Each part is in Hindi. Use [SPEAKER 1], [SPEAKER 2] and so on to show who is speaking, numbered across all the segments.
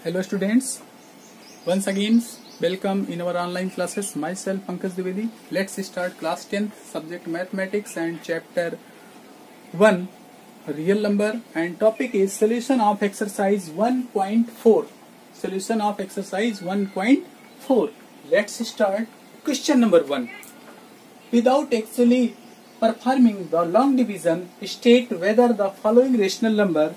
[SPEAKER 1] Hello students, once again welcome in our online classes. Myself Pankaj Dwivedi. Let's start class 10th subject mathematics and chapter 1 real number, and topic is solution of exercise 1.4. Solution of exercise 1.4. Let's start question number 1. Without actually performing the long division, state whether the following rational number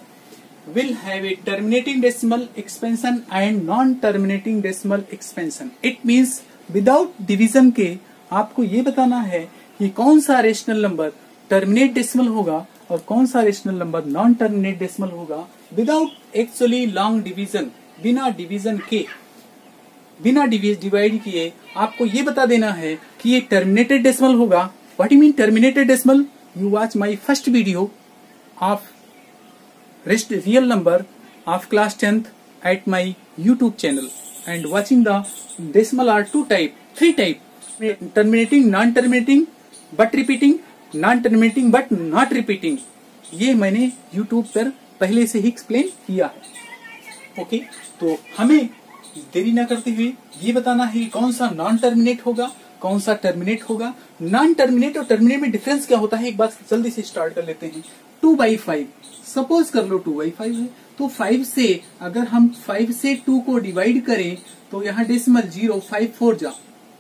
[SPEAKER 1] will have a terminating decimal expansion and non-terminating decimal expansion. It means without division के आपको ये बताना है कि कौन सा रेशनल नंबर टर्मिनेट डेसिमल होगा और कौन सा rational number non terminate decimal होगा विदाउट एक्चुअली लॉन्ग डिवीजन, बिना डिवीजन के, बिना डिवाइड किए आपको ये बता देना है कि ये टर्मिनेटेड डेसिमल होगा. What you mean terminated decimal? You watch my first video of real number of class 10th at my YouTube channel, and watching the decimal are three type: terminating, non-terminating but repeating, non-terminating but not repeating. ये मैंने YouTube पर पहले से ही एक्सप्लेन किया है. ओके, तो हमें देरी न करते हुए ये बताना है कौन सा नॉन टर्मिनेट होगा, कौन सा टर्मिनेट होगा. नॉन टर्मिनेट और टर्मिनेट में डिफरेंस क्या होता है एक बात जल्दी से स्टार्ट कर लेते हैं. 2/5 सपोज कर लो 2/5 है, तो 5 से अगर हम 5 से 2 को डिवाइड करें तो यहाँ डेसिमल 0, 5 4 जा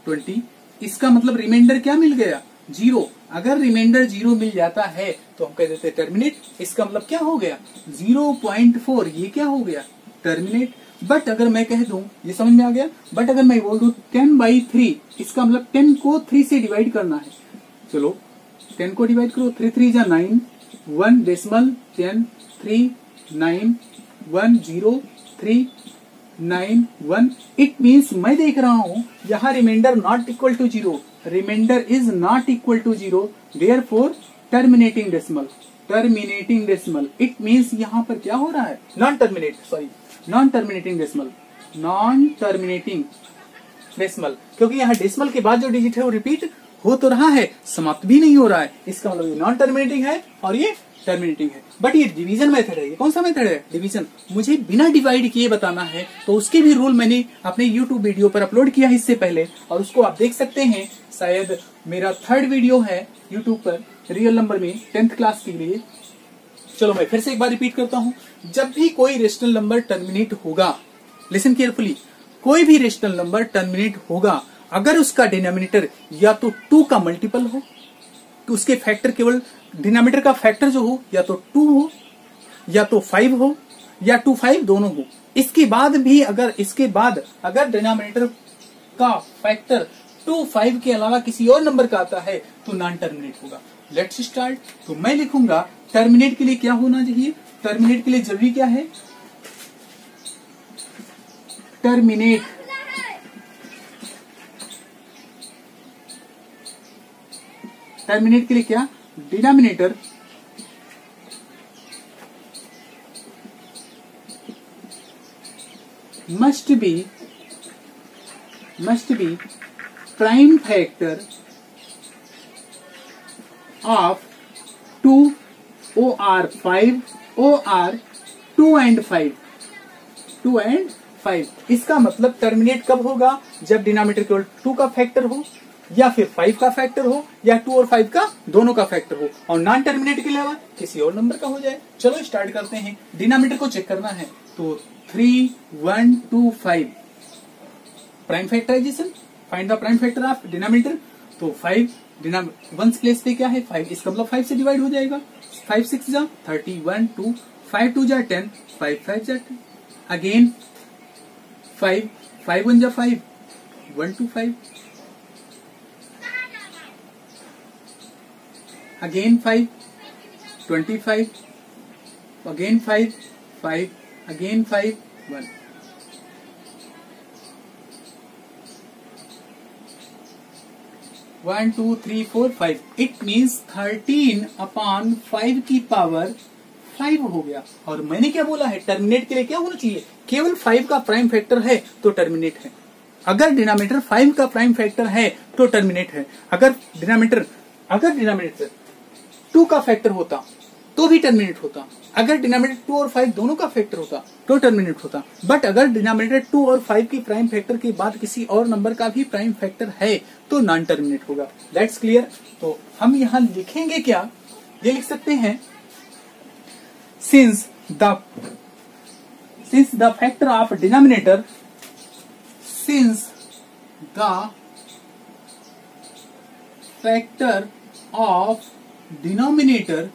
[SPEAKER 1] 20. इसका मतलब रिमाइंडर क्या मिल गया? 0. अगर रिमाइंडर 0 मिल जाता है तो हम कह देते हैं टर्मिनेट. इसका मतलब क्या हो गया? 0.4. ये क्या हो गया? टर्मिनेट. बट अगर मैं कह दूं, ये समझ में आ गया, बट अगर मैं बोल दूं 10/3, इसका मतलब 10 को 3 से डिवाइड करना है. चलो 10 को डिवाइड करो, 3 3 जा 9, 1 डेसिमल 10 3 9 1 0 3 9 1. इट मीन्स मैं देख रहा हूं यहाँ reminder not equal to 0, reminder is not equal to 0, therefore terminating decimal. Terminating decimal it means यहाँ पर क्या हो रहा है? Non terminating decimal, non terminating decimal, क्योंकि यहाँ डेसिमल के बाद जो डिजिट है वो रिपीट हो तो रहा है, समाप्त भी नहीं हो रहा है. इसका मतलब ये नॉन टर्मिनेटिंग है और ये टर्मिनेटिंग है. बट ये डिवीजन मेथड है. ये कौन सा मेथड है? डिवीजन. मुझे बिना डिवाइड किए बताना है, तो उसके भी रूल मैंने अपने यूट्यूब वीडियो पर अपलोड किया है इससे पहले, और उसको आप देख सकते हैं. शायद मेरा 3rd वीडियो है यूट्यूब पर रियल नंबर में 10th क्लास के लिए. चलो मैं फिर से एक बार रिपीट करता हूं. जब भी कोई रेशनल नंबर टर्मिनेट होगा, लिसन केयरफुली, कोई भी रेशनल नंबर टर्मिनेट होगा अगर उसका डिनोमिनेटर या तो 2 का मल्टीपल हो, तो उसके फैक्टर केवल डिनोमिनेटर का फैक्टर जो हो या तो 2 हो या तो 5 हो या 2 5 दोनों हो. इसके बाद अगर डिनोमिनेटर का फैक्टर 2 5 के अलावा किसी और नंबर का आता है तो नॉन टर्मिनेट होगा. Let's start. तो मैं लिखूंगा टर्मिनेट के लिए क्या होना चाहिए. टर्मिनेट के लिए जरूरी क्या है? टर्मिनेट के लिए क्या? Denominator must be prime factor of 2 or 5 or 2 and 5. इसका मतलब टर्मिनेट कब होगा? जब डिनोमिनेटर केवल 2 का फैक्टर हो या फिर 5 का फैक्टर हो या 2 और 5 का दोनों का फैक्टर हो, और नॉन टर्मिनेट के अलावा किसी और नंबर का हो जाए. चलो स्टार्ट करते हैं. डिनोमिनेटर को चेक करना है, तो 3 1 2 5 prime factorization, find the prime factor of denominator. तो 5 वंस प्लेस पे क्या है? 5. इसका मतलब 5 से डिवाइड हो जाएगा. 5 6 जा 31 2 5 2 जा 10 5 5 जा 10. अगेन 5 5 1 जा 5 1 2 5. Again 5 25. Again 5 5. Again 5 1. One, 2, 3, 4, 5. It means 13/5 की पावर 5 हो गया. और मैंने क्या बोला है? टर्मिनेट के लिए क्या होना चाहिए? केवल 5 का प्राइम फैक्टर है तो टर्मिनेट है. अगर डिनोमिनेटर 5 का प्राइम फैक्टर है तो टर्मिनेट है. अगर डिनोमिनेटर 2 का फैक्टर होता तो भी टर्मिनेट होता। अगर डिनोमिनेटर 2 और 5 दोनों का फैक्टर होता तो टर्मिनेट होता। बट अगर डिनोमिनेटर 2 और 5 की प्राइम फैक्टर के बाद किसी और नंबर का भी प्राइम फैक्टर है तो नॉन टर्मिनेट होगा। That's clear. तो हम यहां लिखेंगे क्या, ये लिख सकते हैं since the factor of denominator factor of denominator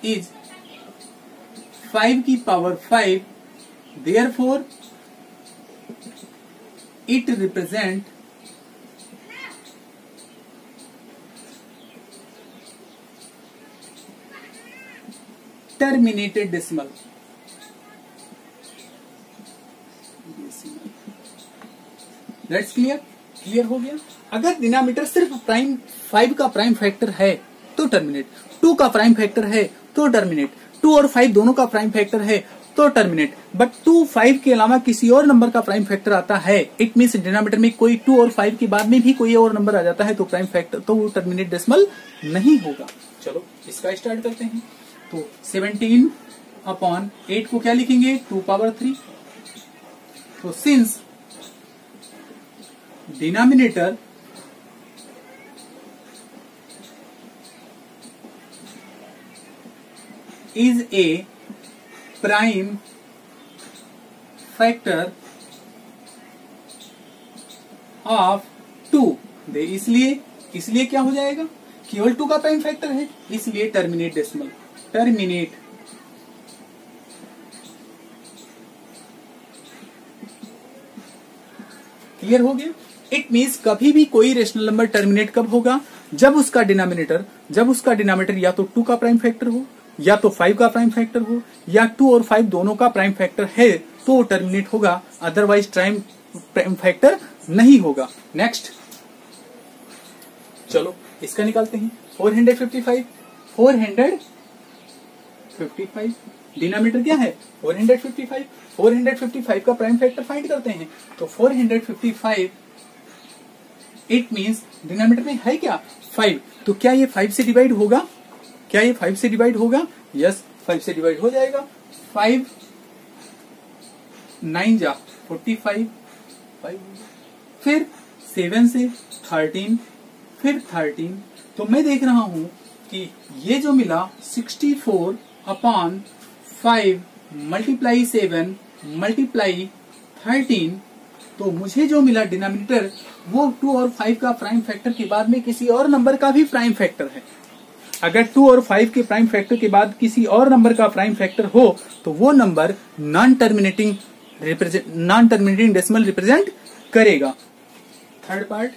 [SPEAKER 1] is 5 की power 5, therefore it represent terminated decimal. That's clear. Clear हो गया। अगर डिनोमिनेटर सिर्फ प्राइम 5 का प्राइम फैक्टर है तो टर्मिनेट, 2 का प्राइम फैक्टर है तो टर्मिनेट, 2 और 5 दोनों का प्राइम फैक्टर है तो टर्मिनेट। बट 2, 5 के अलावा किसी और नंबर का प्राइम फैक्टर आता है, इट मीन्स डिनोमिनेटर में कोई 2 और 5 के बाद में भी कोई और नंबर आ जाता है तो प्राइम फैक्टर, तो वो टर्मिनेट डेसिमल नहीं होगा। चलो इसका स्टार्ट करते हैं। तो 17/8 को क्या लिखेंगे, 2 पावर 3। तो since denominator is a prime factor of 2, इसलिए क्या हो जाएगा, केवल 2 का प्राइम फैक्टर है, इसलिए टर्मिनेट डेसिमल, टर्मिनेट। क्लियर हो गया। इट मीन्स कभी भी कोई रेशनल नंबर टर्मिनेट कब होगा, जब उसका डिनोमिनेटर या तो 2 का प्राइम फैक्टर हो, या तो 5 का प्राइम फैक्टर हो, या 2 और 5 दोनों का प्राइम फैक्टर है तो वो टर्मिनेट होगा, अदरवाइज प्राइम फैक्टर नहीं होगा। नेक्स्ट चलो इसका निकालते हैं। 455 डिनोमिनेटर क्या है 455 का प्राइम फैक्टर फाइंड करते हैं। तो 455 इट मींस डिनोमिनेटर में है क्या 5, तो क्या ये 5 से डिवाइड होगा, यस 5 से डिवाइड हो जाएगा। 5 9 जा 45, 5 फिर 7 से 13, फिर 13। तो मैं देख रहा हूं कि ये जो मिला 64/5 मल्टीप्लाई 7 मल्टीप्लाई 13, तो मुझे जो मिला डिनोमिनेटर वो 2 और 5 का प्राइम फैक्टर के बाद में किसी और नंबर का भी प्राइम फैक्टर है। अगर 2 और 5 के प्राइम फैक्टर के बाद किसी और नंबर का प्राइम फैक्टर हो तो वो number non terminating decimal represent करेगा। Third part,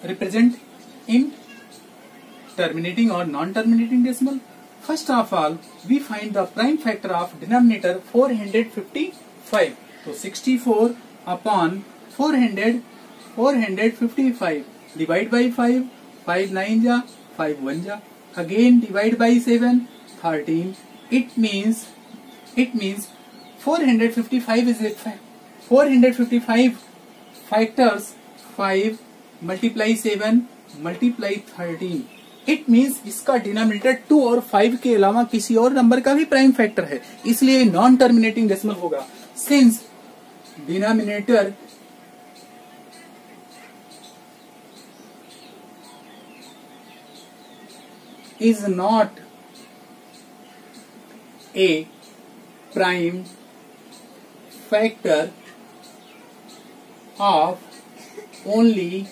[SPEAKER 1] represent in terminating or non-terminating decimal. First of all, we find the prime factor of denominator 455. So 64/455 divide by 5, 5 9 जा 5 1 जा, again divide by 7 13. It means 455 is 455 factors 5 multiply 7 multiply 13. It means इसका डिनोमिनेटर 2 और 5 के अलावा किसी और नंबर का भी प्राइम फैक्टर है, इसलिए नॉन टर्मिनेटिंग डेसिमल होगा। Since denominator is not a prime factor of only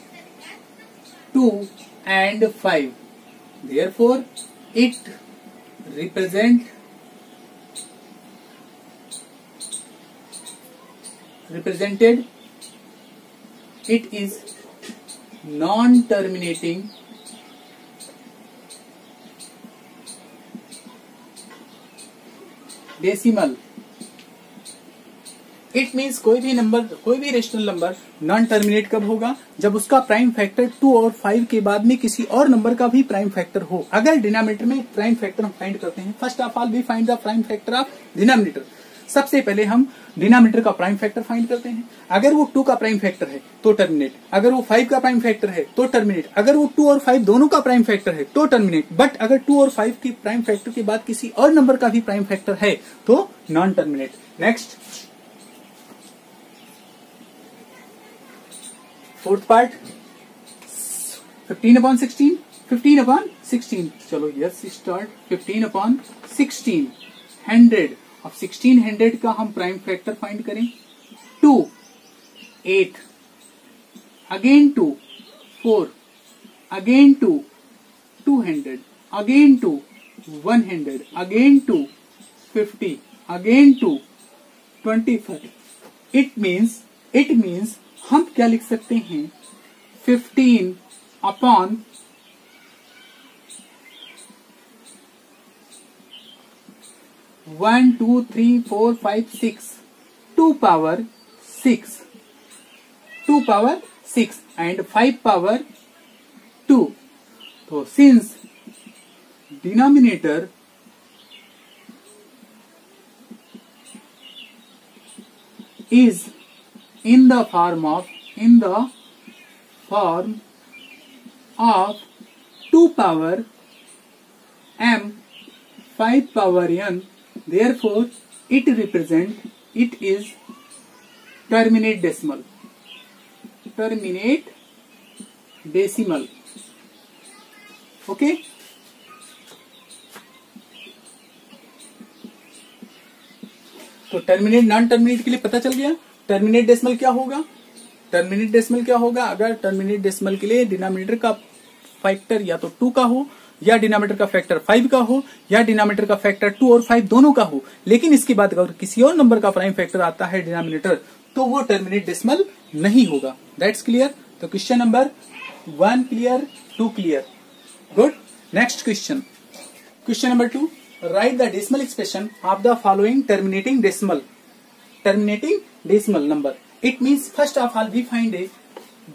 [SPEAKER 1] 2 and 5, therefore it represented it is non-terminating decimal. It means कोई भी रेशनल नंबर नॉन टर्मिनेट कब होगा, जब उसका प्राइम फैक्टर 2 और 5 के बाद में किसी और नंबर का भी प्राइम फैक्टर हो। अगर डिनोमिनेटर में प्राइम फैक्टर हम फाइंड करते हैं, first of all we find the prime factor of denominator. सबसे पहले हम डिनोमिनेटर का प्राइम फैक्टर फाइंड करते हैं। अगर वो 2 का प्राइम फैक्टर है तो टर्मिनेट, अगर वो 5 का प्राइम फैक्टर है तो टर्मिनेट, अगर वो 2 और 5 दोनों का प्राइम फैक्टर है तो टर्मिनेट, बट अगर 2 और 5 की प्राइम फैक्टर के बाद किसी और नंबर का भी प्राइम फैक्टर है तो non terminate. Next, fourth part 15/16, 15/16, चलो यस स्टार्ट। 15/16 100, अब 1600 का हम प्राइम फैक्टर फाइंड करें। 2, 8, again 2, 4, again 2, 200, again 2, 100, again 2, 50, again 2, 25। It means हम क्या लिख सकते हैं, 15 upon 1 2 3 4 5 6, 2 power 6, 2 power 6 and 5 power 2. So since denominator is in the form of 2 power m 5 power n, therefore it is terminate decimal, okay। तो टर्मिनेट नॉन टर्मिनेट के लिए पता चल गया। टर्मिनेट डेसिमल क्या होगा, टर्मिनेट डेसिमल क्या होगा, अगर टर्मिनेट डेसिमल के लिए डिनोमिनेटर का फैक्टर या तो 2 का हो, या डिनोमिनेटर का फैक्टर 5 का हो, या डिनोमिनेटर का फैक्टर 2 और 5 दोनों का हो, लेकिन इसके बाद अगर किसी और नंबर का प्राइम फैक्टर आता है डिनोमिनेटर, तो वो टर्मिनेट डेसिमल नहीं होगा। That's clear. तो question number 1 clear, 2 clear, good. Next question, question number 2, right the decimal expression of the following terminating decimal number. It means first of all we find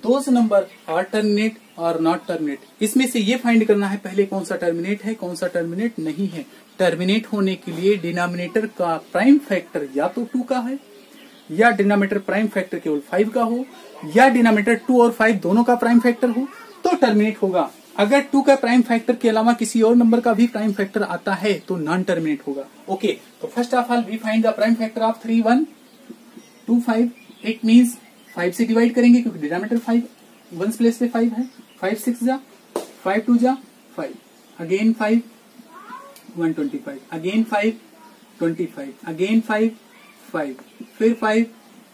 [SPEAKER 1] those number are terminate or not terminate. इसमें से ये फाइंड करना है पहले कौन सा टर्मिनेट है, कौन सा टर्मिनेट नहीं है। टर्मिनेट होने के लिए डिनोमिनेटर का प्राइम फैक्टर या तो 2 का है, या डिनोमिनेटर प्राइम फैक्टर केवल 5 का हो, या डिनोमिनेटर 2 और 5 दोनों का प्राइम फैक्टर हो, तो टर्मिनेट होगा। अगर 2 का प्राइम फैक्टर के अलावा किसी और नंबर का भी प्राइम फैक्टर आता है तो नॉन टर्मिनेट होगा। ओके, तो first of all we find the prime factor of 3 1 2 5। It means 5 से डिवाइड करेंगे क्योंकि डिनोमिनेटर 5 1 प्लेस पे 5 है। 5 6 जा, 5 2 जा 5, अगेन 5 125, अगेन 5 25, अगेन 5 5, फिर 5,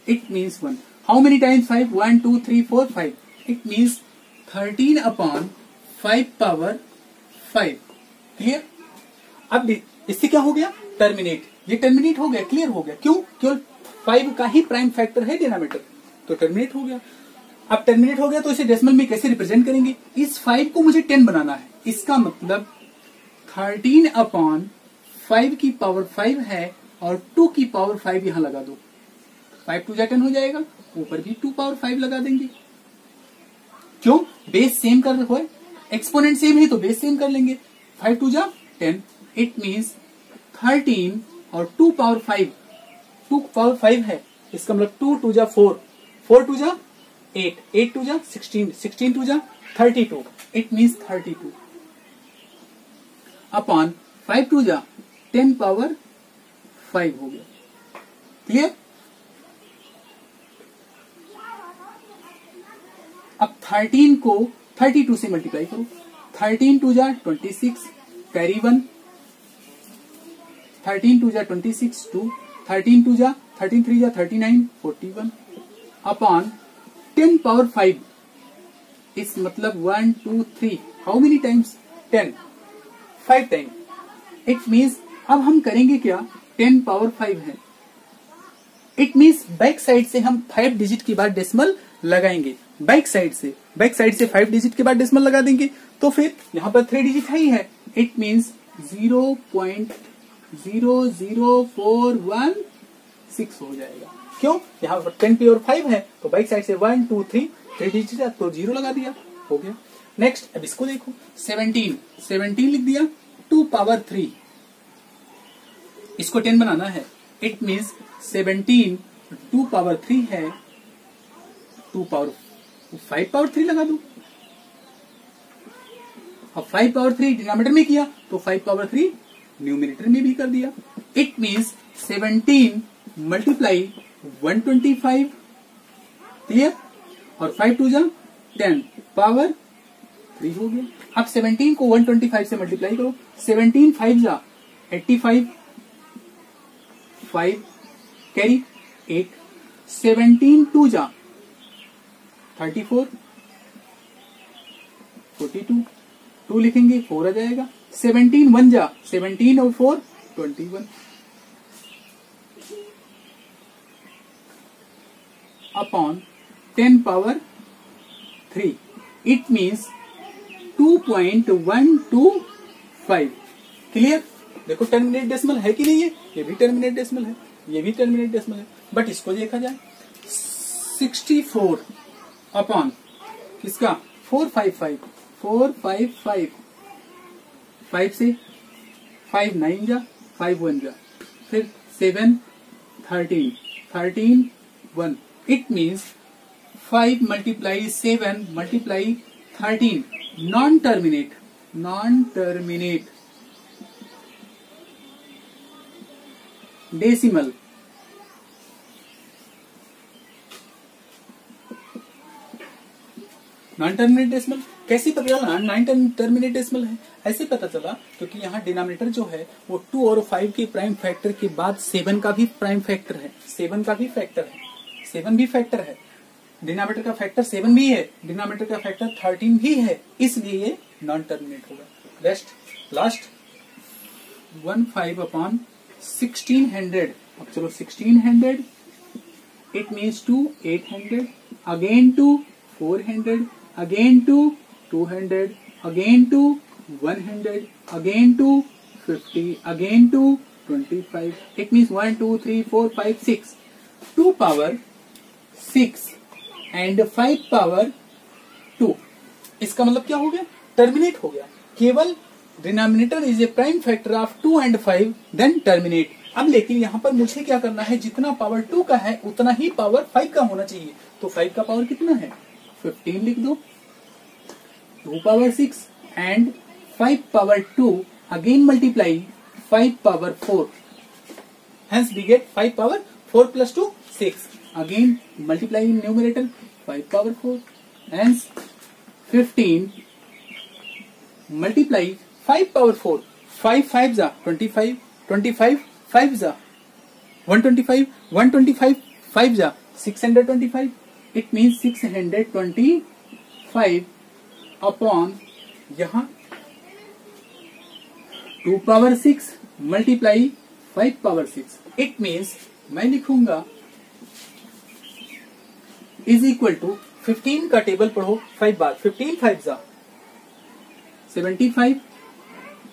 [SPEAKER 1] it means 1। How many times 5? 1 2 3 4 5। It means 13 upon 5 power 5। Clear. अब इससे क्या हो गया, टर्मिनेट। ये टर्मिनेट हो गया, क्लियर हो गया। क्यों? केवल 5 का ही प्राइम फैक्टर है डिनोमिनेटर, तो टर्मिनेट हो गया। अब टर्मिनेट हो गया तो इसे डेसिमल में कैसे रिप्रेजेंट करेंगे? इस 5 को मुझे 10 बनाना है। इसका मतलब 13 अपॉन 5 की पावर 5 है और 2 की पावर 5 यहां लगा दो। 5 2 जा 10 हो जाएगा, ऊपर भी 2 पावर 5 लगा देंगे। क्यों? बेस सेम कर रहे हो, एक्सपोनेंट सेम है तो बेस सेम कर लेंगे। 5 2 जा 10। इट मीन्स 13 और 2 पावर 5, 2 पावर 5 है, इसका मतलब 2 2 जा 4, 4 2 जा 8, 8 2 जा 16, 16 2 जा 32। इट मीन्स 32 अपॉन 5 2 जा 10 पावर 5 हो गया। क्लियर। अब 13 को 32 से मल्टीप्लाई करो। 13 2 जा 26, कैरी 1, 13 2 जा 26 2, 13 2 जा 13 3 जा 39 41 अपॉन 10 पावर 5। इस मतलब 1 2 3, how many times? 10, 5 time. It means अब हम करेंगे क्या, 10 पावर 5 है। इट मीन्स बैक साइड से हम 5 डिजिट के बाद डेसिमल लगाएंगे। बैक साइड से 5 डिजिट के बाद डेसिमल लगा देंगे, तो फिर यहां पर 3 डिजिट है ही है। इट मीन्स 0.00416 हो जाएगा। क्यों? यहाँ पर 10 पावर 5 है तो बैक साइड से 1 2 3 डिजिट है तो 0 लगा दिया, हो गया। नेक्स्ट अब इसको देखो, 17 लिख दिया, 2 पावर 3, इसको 10 बनाना है इट मीन्स 17 2 पावर 3 है, 2 पावर 5 पावर 3 लगा दू। अब 5 पावर 3 डिनोमिनेटर में किया तो 5 पावर 3 न्यूमिनेटर में भी कर दिया। इट मीन्स 17 मल्टीप्लाई 125, क्लियर, और 5 2 जा 10 पावर 3 हो गया। अब 17 को 125 से मल्टीप्लाई करो, 17 5 जा 85, 5 कैरी 8, 17 2 जा 34, 42, 2 लिखेंगे 4 आ जाएगा, 17 1 जा 17 और 4 21, upon 10 power 3, it means 2.125, clear. देखो टर्मिनेट डेसिमल है कि नहीं है, ये भी टर्मिनेट डेसिमल है, ये भी टर्मिनेट डेसिमल है, बट इसको देखा जाए 64 अपॉन किसका 455, 455, 5 से 5 9 जा 5 1 जा, फिर 7 13 13 1, it means 5 multiply 7 multiply 13 non terminate decimal, non terminate decimal कैसे पता चला नॉन टर्मिनेट डेसिमल है? ऐसे पता चला क्योंकि यहाँ डिनोमिनेटर जो है वो 2 और 5 के प्राइम फैक्टर के बाद 7 का भी प्राइम फैक्टर है, 7 का भी फैक्टर है, 7 भी फैक्टर है, डिनोमिनेटर का फैक्टर 7 भी है, डिनोमिनेटर का फैक्टर 13 भी है, इसलिए ये नॉन टर्मिनेट होगा। लास्ट 15 अपॉन 1600, अब चलो 1600, it means 2 800, again 2 400, again 2 200, again 2 100, again 2 50, again 2 25, it means 1 2 3 4 5 6, 2 power 6 and 5 power 2, इसका मतलब क्या हो गया? टर्मिनेट हो गया। केवल denominator is a prime factor of 2 and 5 then terminate. अब लेकिन यहाँ पर मुझे क्या करना है, जितना पावर 2 का है उतना ही पावर 5 का होना चाहिए, तो 5 का पावर कितना है 15 लिख दो, 2 power 6 and 5 power 2 again multiply 5 power 4, hence we get 5 power 4 plus 2 6, again multiply in numerator 5 power 4, hence 15 multiply 5 power 4, 5 5 जा 25, 25 5 जा 125, 125 5 जा 625, it means 625 अपॉन यहाँ 2 power 6 multiply 5 power 6, it means मैं लिखूंगा इज इक्वल टू 15 का टेबल पढ़ो 5 बार, 15 5 जा 75,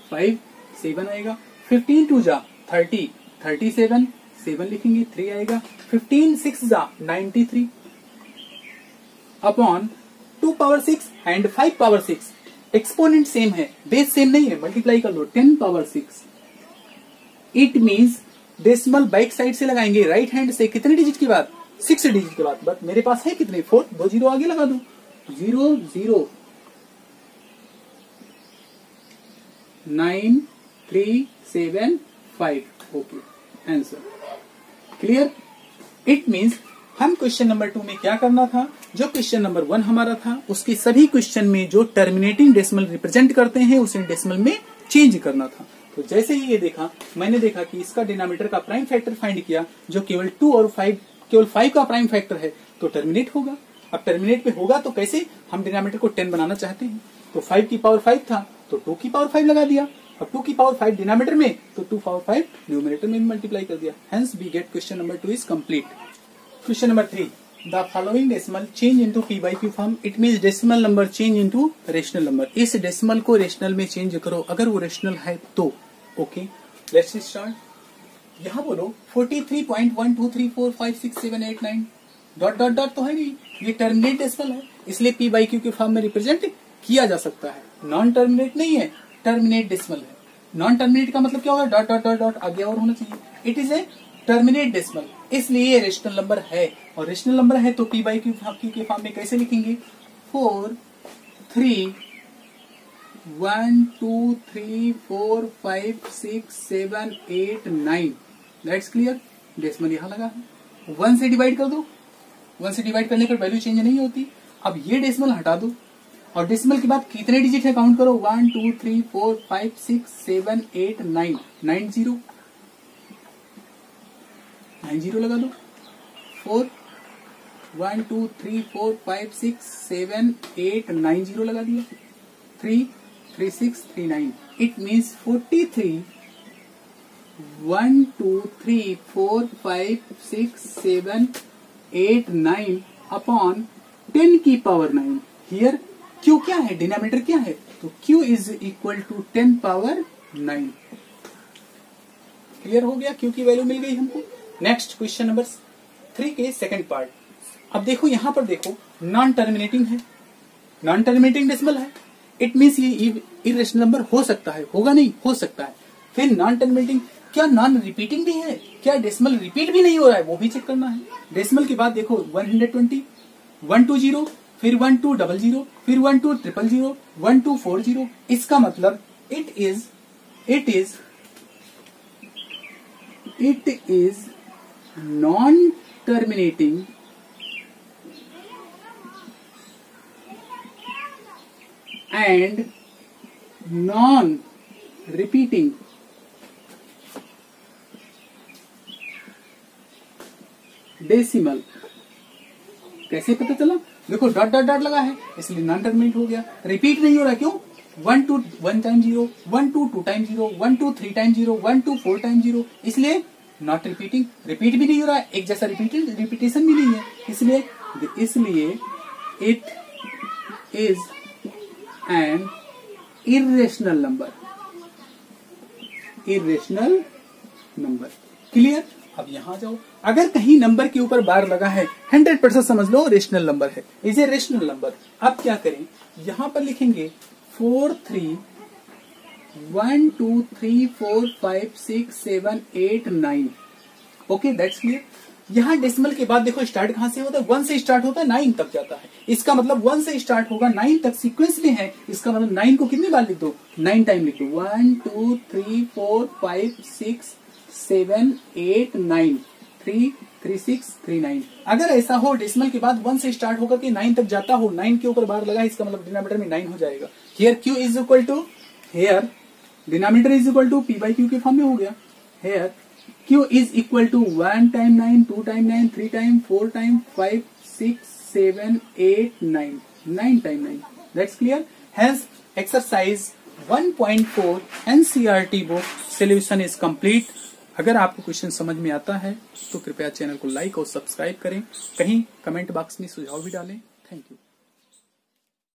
[SPEAKER 1] 5 7 आएगा, 15 2 जा 30, 37 7 लिखेंगे 3 आएगा, 15 6 जा 93 upon 2 power 6 and 5 power 6, exponent same है, बेस सेम नहीं है, मल्टीप्लाई कर लो 10 power 6, it means decimal back side से लगाएंगे, राइट हैंड से कितने डिजिट के बाद 6 डिजिट के बाद, बट मेरे पास है कितने 4, 2 जीरो आगे लगा दो, 0 0 9 3 7 5, okay answer clear. It means हम क्वेश्चन नंबर 2 में क्या करना था, जो क्वेश्चन नंबर 1 हमारा था उसके सभी क्वेश्चन में जो टर्मिनेटिंग डेसिमल रिप्रेजेंट करते हैं उसे डेसिमल में चेंज करना था। तो जैसे ही ये देखा, मैंने देखा कि इसका डिनोमिनेटर का प्राइम फैक्टर फाइंड किया जो केवल 2 और 5, केवल 5 का प्राइम फैक्टर है, तो टर्मिनेट होगा। अब टर्मिनेट पे होगा तो कैसे, हम डिनोमिनेटर को 10 बनाना चाहते हैं, तो 5 की पावर 5 था तो 2 की पावर 5 लगा दिया, अब 2 की पावर 5 डिनोमिनेटर में तो 2 पावर 5 न्यूमरेटर में मल्टीप्लाई कर दिया, hence we get question number 2 is complete. Question number 3, the following decimal change into P by Q form, it means decimal number change into rational number. इस डेसिमल को रेशनल में चेंज करो अगर वो रेशनल है तो। Okay let's start. यहाँ बोलो 43.123456789 डॉट डॉट डॉट तो है नहीं, ये टर्मिनेट डेसिमल है इसलिए पी बाई क्यू के फॉर्म में रिप्रेजेंट किया जा सकता है। नॉन टर्मिनेट नहीं है, टर्मिनेट डेसिमल है। नॉन टर्मिनेट का मतलब क्या होगा, डॉट डॉट डॉट डॉट आगे और होना चाहिए। It is a terminate decimal, इसलिए ये रेशनल नंबर है। और रेशनल नंबर है तो p बाई क्यू के फॉर्म में कैसे लिखेंगे? 4 3 1 2 3 4 5 6 7 8 9। That's clear. डेसिमल यहां लगा है, 1 से डिवाइड कर दो, 1 से डिवाइड करने पर वैल्यू चेंज नहीं होती। अब ये डेसिमल हटा दो और डेसिमल के बाद कितने डिजिट है काउंट करो, 1 2 3 4 5 6 7 8 9, 90 लगा दो। 4 1 2 3 4 5 6 7 8 90 लगा दिया। 3 3 6 3 9, इट मीन्स 43 1 2 3 4 5 6 7 8 9 अपॉन 10 की पावर 9। हियर Q क्या है, डिनोमिनेटर क्या है, तो Q is equal to 10 power 9। Clear हो गया, Q की वैल्यू मिल गई हमको। नेक्स्ट क्वेश्चन नंबर 3 के सेकंड पार्ट। अब देखो यहां पर देखो नॉन टर्मिनेटिंग है, नॉन टर्मिनेटिंग डेसिमल है, इट मीन्स ये इरेशनल नंबर हो सकता है, होगा नहीं, हो सकता है। फिर नॉन टर्मिनेटिंग, क्या नॉन रिपीटिंग भी है, क्या डेसिमल रिपीट भी नहीं हो रहा है, वो भी चेक करना है। डेसिमल के बाद देखो 120 120, फिर 1200, फिर 1200, 1240। इसका मतलब it is non terminating and non repeating decimal. कैसे पता चला? देखो डॉट डॉट डॉट लगा है इसलिए नॉन टर्मिनेट हो गया। रिपीट नहीं हो रहा, क्यों? 1 2 1 टाइम 0, 1 2 2 टाइम 0, 1 2 3 टाइम 0, 1 2 4 टाइम 0, इसलिए नॉट रिपीटिंग। रिपीट भी नहीं हो रहा है, एक जैसा रिपीटेशन भी नहीं है, इसलिए it is an irrational number. Clear? अब यहां जाओ, अगर कहीं नंबर के ऊपर बार लगा है 100% समझ लो रेशनल नंबर है, इज ए रेशनल नंबर। अब क्या करें, यहां पर लिखेंगे 4 3 1 2 3 4 5 6 7 8 9। Okay, that's clear. यहां डेसिमल के बाद देखो स्टार्ट कहां से होता है, 1 से स्टार्ट होता है, 9 तक जाता है। इसका मतलब 1 से स्टार्ट होगा, 9 तक सीक्वेंस में है। इसका मतलब 9 को कितनी बार लिख दो, 9 टाइम लिख दो। 1 2 3 4 5 6 7 8 9, 3 3 6 3 9। अगर ऐसा हो डेसिमल के बाद 1 से स्टार्ट होकर के 9 तक जाता हो, 9 के ऊपर बार लगा है, इसका मतलब डिनोमिनेटर में 9 हो जाएगा। Here Q is equal to, here denominator is equal to P by Q के फॉर्म में हो गया। Here Q is equal to 1 time 9, 2 time 9, 3 time, 4 time, 5 6 7 8 9, 9 time 9। That's clear. Hence exercise 1.4 NCERT book solution is complete. अगर आपको क्वेश्चन समझ में आता है तो कृपया चैनल को लाइक और सब्सक्राइब करें, कहीं कमेंट बॉक्स में सुझाव भी डालें। Thank you.